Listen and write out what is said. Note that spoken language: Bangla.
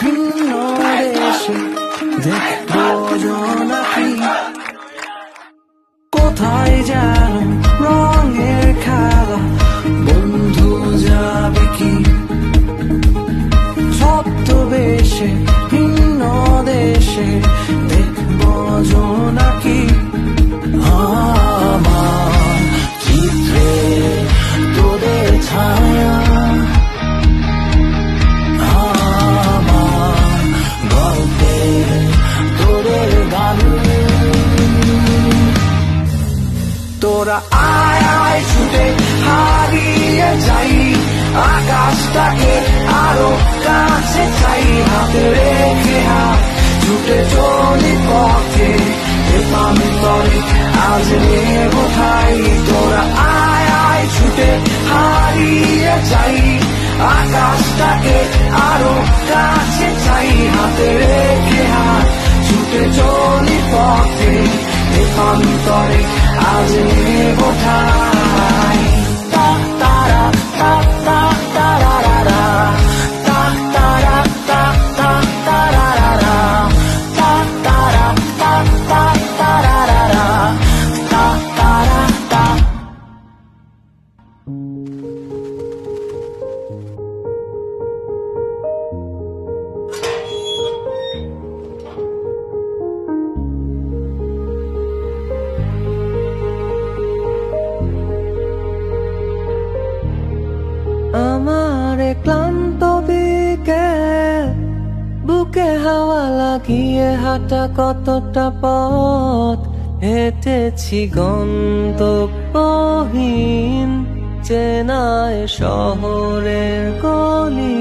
ভিন্ন দেশে দেখবো জোনাকি। কোথায় যেন রঙের খেলা, বন্ধু যাবে কি ছদ্মবেশে ভিন্ন দেশে দেখবো জোনাকি। আমার চিত্রে তোদের ছায়া, আমার গল্পে তোদের গান। তোরা আয় আয় ছুটে হারিয়ে যাই, আকাশটাকে আরো কাছে চাই। হাতে রেখে হাত ছুটে চলি পথে, প্রান্তরে আজ নেব ঠাই। তোরা আয় আয় ছুটে হারিয়ে যাই, আকাশটাকে আরো কাছে চাই। হাতে রেখে হাত ছুটে চলি পথে, প্রান্তরে আজ নেব ঠাই। তা তারা তা তা তারারা, তা তারা তা তা তারারা, তা তারা তা তা তারারা, তা তারা তা। আমার ক্লান্ত বিকেল, বুকে হাওয়া লাগিয়ে হাঁটা কতটা পথ হেঁটেছি গন্তব্যহীন চেনায় শহরের গলি।